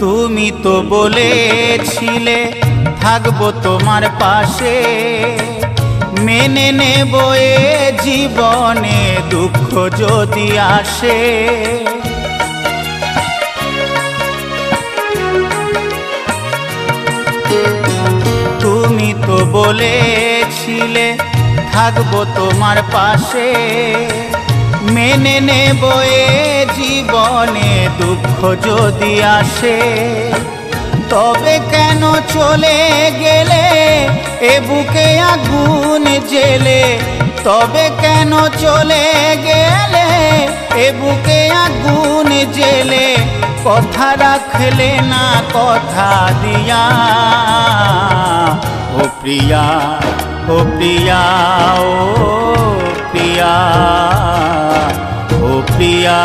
তুমি তো বলেছিলে থাকবো তোমার পাশে, মেনে নেব এ জীবনে দুঃখ যদি আসে। তুমি তো বলেছিলে থাকবো তোমার পাশে, মেনে নেব এ জীবনে দুঃখ যদি আসে। তবে কেন চলে গেলে এ বুকে আগুন জেলে, তবে কেন চলে গেলে এ বুকে আগুন জেলে, কথা রাখলে না কথা দিয়া। ও প্রিয়া, ও প্রিয়া, ও প্রিয়া, ও প্রিয়া।